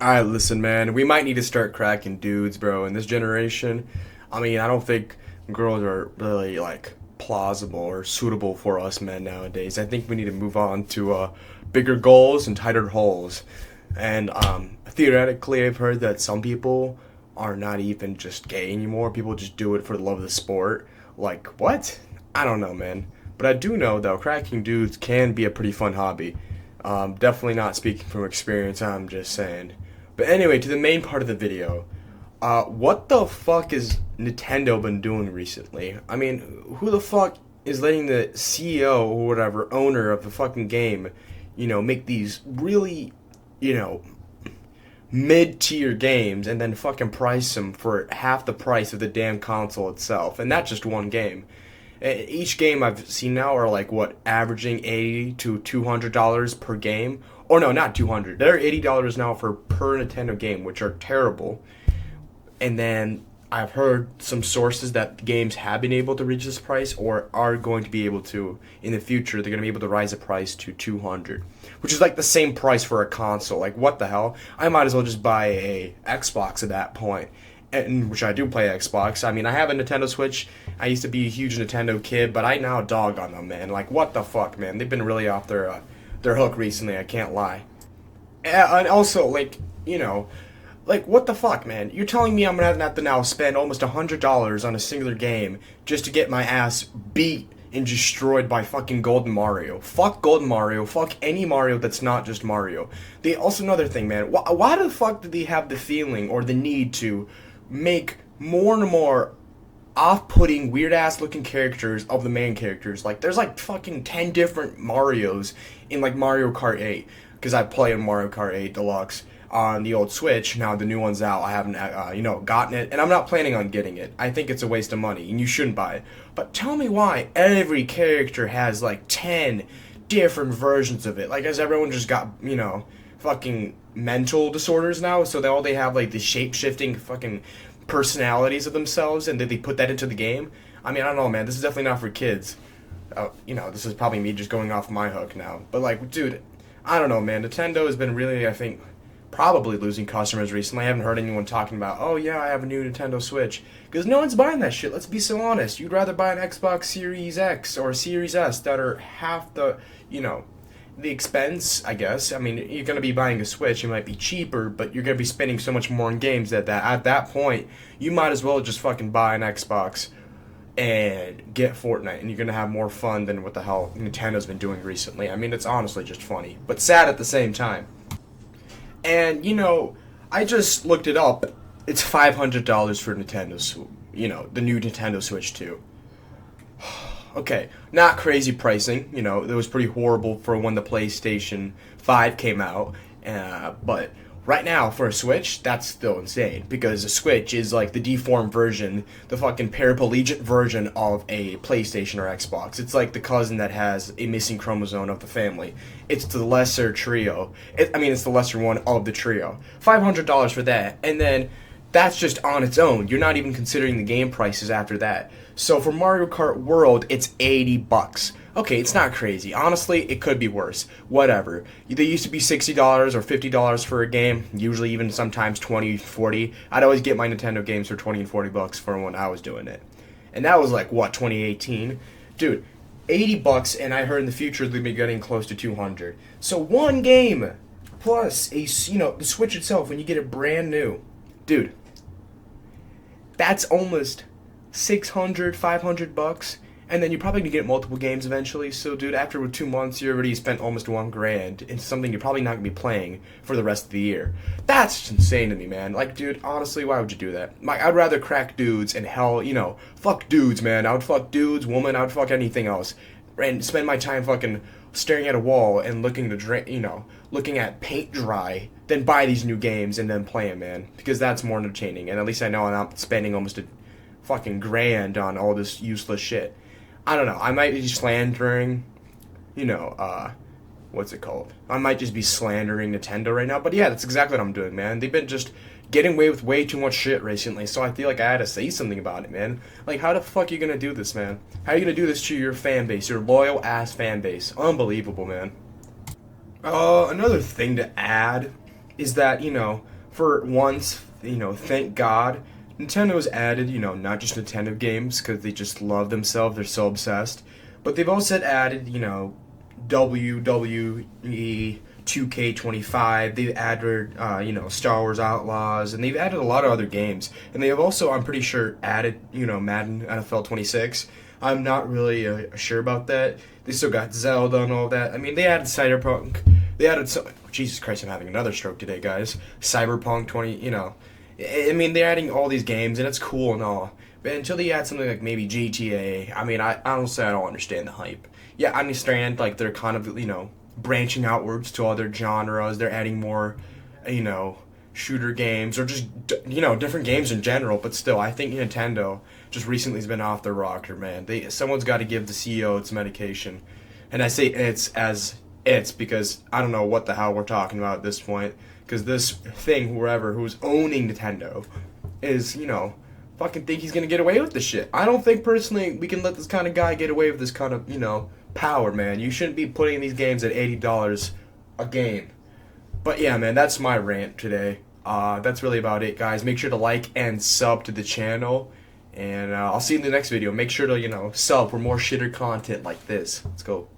Alright, listen, man. We might need to start cracking dudes, bro. In this generation, I mean, I don't think girls are really like plausible or suitable for us men nowadays. I think we need to move on to bigger goals and tighter holes. And theoretically, I've heard that some people are not even just gay anymore. People just do it for the love of the sport. Like, what? I don't know, man. But I do know, though, cracking dudes can be a pretty fun hobby. Definitely not speaking from experience, I'm just saying. But anyway, to the main part of the video. What the fuck has Nintendo been doing recently? I mean, who the fuck is letting the CEO or whatever, owner of the fucking game, make these really, you know, mid-tier games and then fucking price them for half the price of the damn console itself? And not just one game. Each game I've seen now are like what, averaging $80 to $200 per game. Or no, not 200. They're $80 now for per Nintendo game, which are terrible. And then I've heard some sources that games have been able to reach this price or are going to be able to in the future. They're going to be able to rise the price to 200, which is like the same price for a console. Like, what the hell? I might as well just buy a Xbox at that point. And which I do play Xbox. I mean, I have a Nintendo Switch. I used to be a huge Nintendo kid, but I now dog on them, man. Like, what the fuck, man? They've been really off their hook recently. I can't lie. And also, like, like, what the fuck, man? You're telling me I'm gonna have to now spend almost $100 on a singular game just to get my ass beat and destroyed by fucking Golden Mario? Fuck Golden Mario. Fuck any Mario that's not just Mario. They also, another thing, man. Why the fuck do they have the feeling or the need to make more and more off-putting, weird-ass looking characters of the main characters? Like, there's like fucking 10 different Marios in like Mario Kart 8, because I play in Mario Kart 8 Deluxe on the old Switch. Now the new one's out. I haven't, gotten it, and I'm not planning on getting it. I think it's a waste of money, and you shouldn't buy it. But tell me why every character has like 10 different versions of it. Like, has everyone just got, fucking mental disorders now? So they have like the shape-shifting fucking personalities of themselves, and did they put that into the game? I mean, I don't know, man. This is definitely not for kids. This is probably me just going off my hook now. But like, dude, I don't know, man. Nintendo has been really, I think, probably losing customers recently. I haven't heard anyone talking about, oh yeah, I have a new Nintendo Switch. Because no one's buying that shit, let's be so honest. You'd rather buy an Xbox Series X or a Series S that are half the expense, I guess. I mean, you're going to be buying a Switch, it might be cheaper, but you're going to be spending so much more on games that at that point, you might as well just fucking buy an Xbox and get Fortnite, and you're going to have more fun than what the hell Nintendo's been doing recently. I mean, it's honestly just funny, but sad at the same time. And, I just looked it up. It's $500 for Nintendo's, the new Nintendo Switch 2. Okay, not crazy pricing. It was pretty horrible for when the PlayStation 5 came out. But right now, for a Switch, that's still insane. Because a Switch is like the deformed version, the fucking paraplegic version of a PlayStation or Xbox. It's like the cousin that has a missing chromosome of the family. It's the lesser trio. It's the lesser one of the trio. $500 for that. And then that's just on its own. You're not even considering the game prices after that. So for Mario Kart World, it's $80. Okay, it's not crazy. Honestly, it could be worse. Whatever. They used to be $60 or $50 for a game, usually even sometimes $20, $40. I'd always get my Nintendo games for $20 and $40 for when I was doing it. And that was like, what, 2018? Dude, $80, and I heard in the future they'll be getting close to 200. So one game plus the Switch itself when you get it brand new. Dude, that's almost 600, 500 bucks, and then you're probably gonna get multiple games eventually. So, dude, after 2 months, you already spent almost $1,000 into something you're probably not gonna be playing for the rest of the year. That's just insane to me, man. Like, dude, honestly, why would you do that? Like, I'd rather crack dudes and hell, fuck dudes, man. I would fuck dudes, woman, I would fuck anything else, and spend my time fucking staring at a wall and looking at paint dry, then buy these new games and then play them, man. Because that's more entertaining, and at least I know I'm not spending almost a fucking grand on all this useless shit. I don't know. I might be slandering, what's it called? I might just be slandering Nintendo right now. But yeah, that's exactly what I'm doing, man. They've been just getting away with way too much shit recently, so I feel like I had to say something about it, man. Like, how the fuck are you gonna do this, man? How are you gonna do this to your fan base, your loyal ass fan base? Unbelievable, man. Another thing to add is that, for once, thank God, Nintendo's added, not just Nintendo games because they just love themselves, they're so obsessed, but they've also added, WWE 2K25. They've added, Star Wars Outlaws, and they've added a lot of other games. And they have also, I'm pretty sure, added, Madden NFL 26. I'm not really sure about that. They still got Zelda and all that. I mean, they added Cyberpunk. They added so. Jesus Christ, I'm having another stroke today, guys. Cyberpunk 20. I mean, they're adding all these games, and it's cool and all. But until they add something like maybe GTA, I mean, I honestly I don't understand the hype. Yeah, I understand like they're kind of branching outwards to other genres. They're adding more, you know, shooter games or just different games in general. But still, I think Nintendo just recently has been off the rocker, man. Someone's got to give the CEO its medication, and I say it's because I don't know what the hell we're talking about at this point. Because this thing, whoever who's owning Nintendo, is fucking think he's gonna get away with this shit. I don't think personally we can let this kind of guy get away with this kind of power, man. You shouldn't be putting these games at $80 a game. But yeah, man, that's my rant today. That's really about it, guys. Make sure to like and sub to the channel, and I'll see you in the next video. Make sure to sub for more shitter content like this. Let's go.